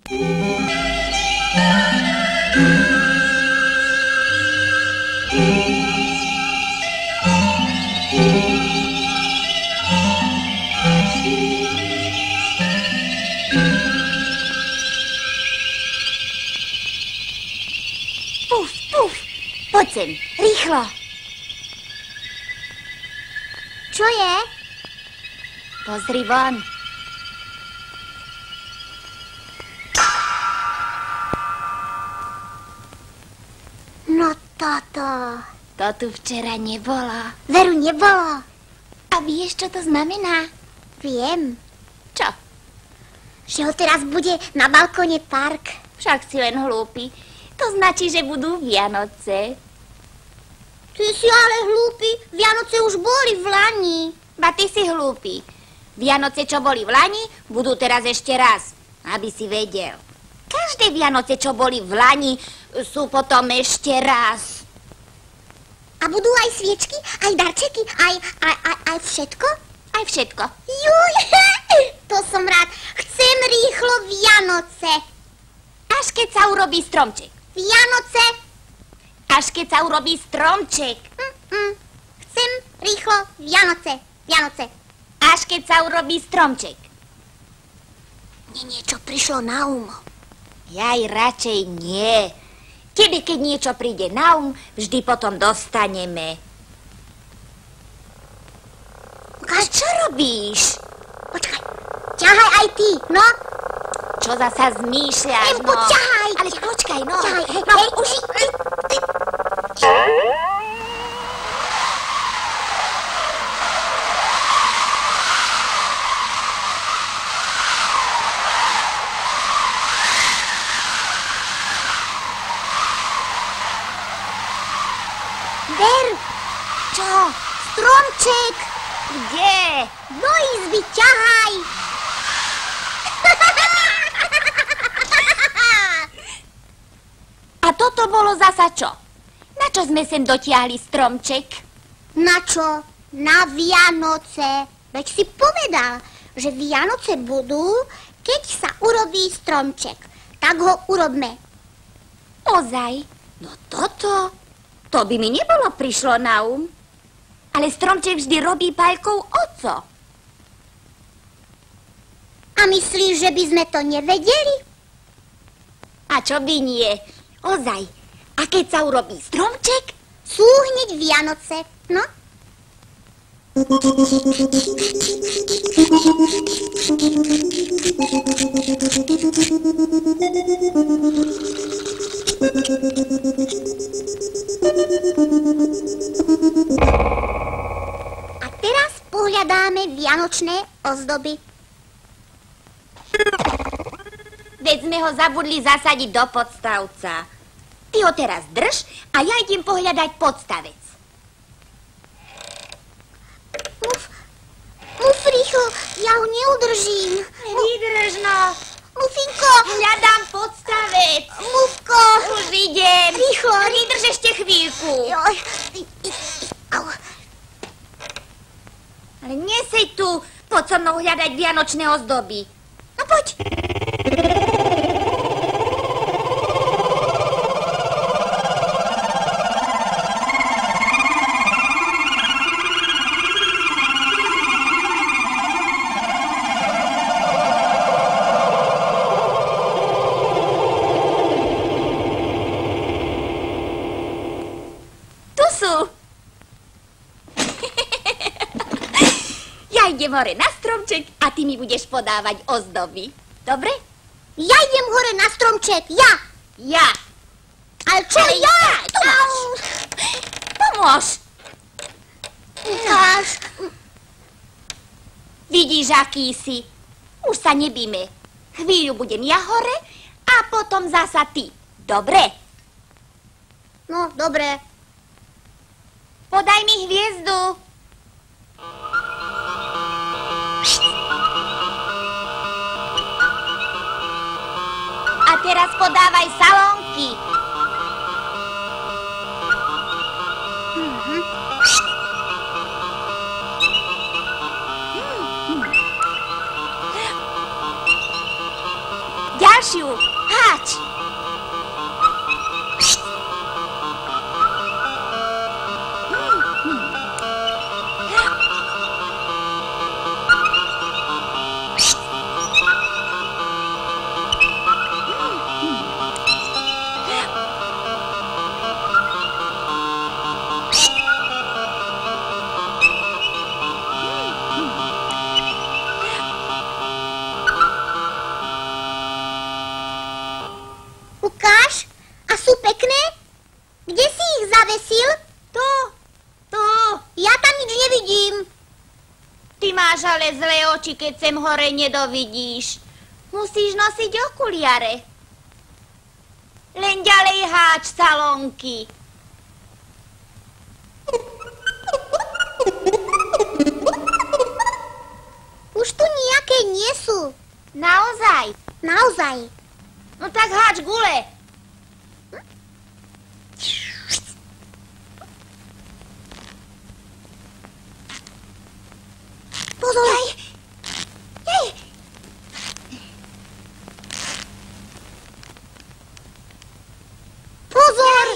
Puf, puf, poď sem, rýchlo. Čo je? Pozri von. No toto. To tu včera nebolo. Veru, nebolo. A vieš, čo to znamená? Viem, Čo? že ho teraz bude na balkóne park. Však si len hlúpy. To značí, že budú Vianoce. Ty si ale hlúpy, Vianoce už boli v lani. Ba ty si hlúpy. Vianoce, čo boli v lani, budú teraz ešte raz. Aby si vedel. Každé Vianoce, čo boli v lani, sú potom ešte raz. A budú aj sviečky, aj darčeky, aj všetko? Aj všetko. Juj, to som rád. Chcem rýchlo Vianoce. Až keď sa urobí stromček. Vianoce. Až keď sa urobí stromček. Chcem rýchlo Vianoce. Vianoce. Až keď sa urobí stromček. Mne niečo prišlo na Jaj, radšej nie. Tebe, keď niečo príde na vždy potom dostaneme. A čo robíš? Počkaj, ťahaj aj ty, no. Čo zasa zmýšľaš, no? Ťahaj. Ale počkaj, no. Ťahaj, No, hej, už... Ver, Čo? stromček. Kde? Do izby ťahaj. A toto bolo zasa čo? Na čo sme sem dotiahli stromček? Na čo? Na Vianoce. Veď si povedal, že Vianoce budú, keď sa urobí stromček. Tak ho urobme. Ozaj? No toto? To by mi nebolo prišlo na Ale stromček vždy robí Paľkov oco. A myslíš, že by sme to nevedeli? A čo by nie? Ozaj. A keď sa urobí stromček? Sú hneď Vianoce, no? A teraz pohľadáme vianočné ozdoby. Veď sme ho zabudli zasadiť do podstavca. Ty ho teraz drž a ja idem pohľadať podstavec. Muf, rýchlo, ja ho neudržím. Vydrž, no. Mufinko, Hľadám podstavec. Mufko. Už idem. Rýchlo. Vydrž ešte chvíľku. Joj. Au. Ale nesej tu. Poď so mnou hľadať vianočné ozdoby. No poď. Idem hore na stromček a ty mi budeš podávať ozdoby. Dobre? Ja idem hore na stromček, ja. Ja. Ale čo ja? Pomôž. Ukáž. Vidíš, aký si. Už sa nebíme. Chvíľu budem ja hore a potom zasa ty. Dobre? No, dobre. Podaj mi hviezdu. A teraz podávaj salónky. Ďalej. ďalšiu. Háč. Ukáž, a sú pekné? Kde si ich zavesil? Tu. Ja tam nič nevidím. Ty máš ale zlé oči, keď sem hore nedovidíš. Musíš nosiť okuliare. Len ďalej háč salónky. Už tu nejaké nie sú. Naozaj? Naozaj. No tak háč gule. Pozor. Pozor.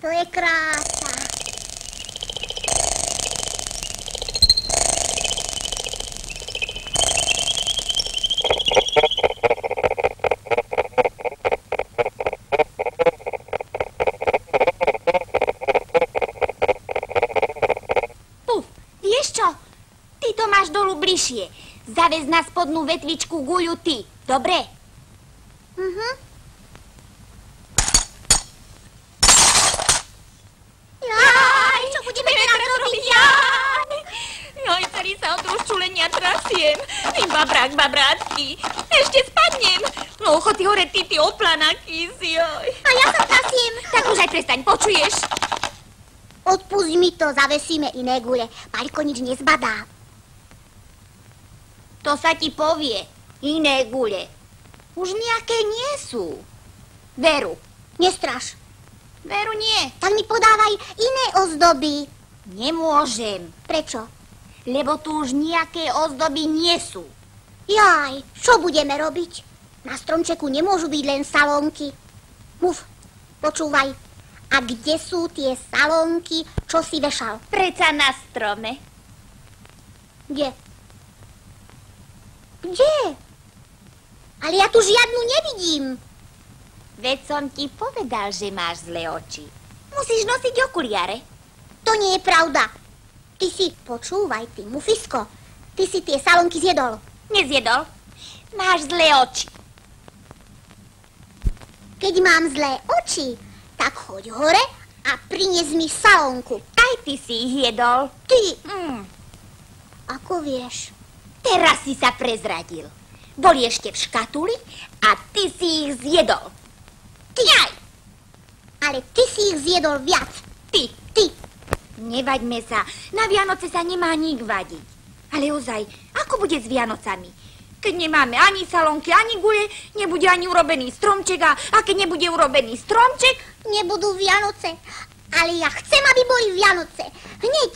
To je krása. Puf, vieš čo? Ty to máš dolu bližšie. Zavez na spodnú vetvičku guľu ty. Dobre? Jaj, čo budeme teraz robiť? Joj, celý sa od rozčulenia trasiem. Ty babrácky. Ešte spadnem. No ochoty hore ty oplanaky si, joj. A ja sa trasiem. Tak už aj prestaň, počuješ? Odpusť mi to, zavesíme iné gule. Paľko nič nezbadá. To sa ti povie. Iné gule. Už nejaké nie sú. Veru. Nestraš. Veru nie. Tak mi podávaj iné ozdoby. Nemôžem. Prečo? Lebo tu už nejaké ozdoby nie sú. Jaj, čo budeme robiť? Na stromčeku nemôžu byť len salónky. Muf, počúvaj. A kde sú tie salónky, čo si vešal? Preca na strome. Kde? Kde? Ale ja tu žiadnu nevidím. Veď som ti povedal, že máš zlé oči. Musíš nosiť okuliare. To nie je pravda. Ty si, počúvaj, ty mufisko, ty si tie salónky zjedol. Nezjedol? Máš zlé oči. Keď mám zlé oči, tak choď hore a prinies mi salónku. Aj ty si ich jedol. Ty, ako Ako vieš? Teraz si sa prezradil. Boli ešte v škatuli a ty si ich zjedol. Ty aj. Ale ty si ich zjedol viac. Ty. Nevaďme sa. Na Vianoce sa nemá nik vadiť. Ale ozaj, ako bude s Vianocami? Keď nemáme ani salónky, ani gule, nebude ani urobený stromček a keď nebude urobený stromček... Nebudú Vianoce, ale ja chcem, aby boli Vianoce. Hneď.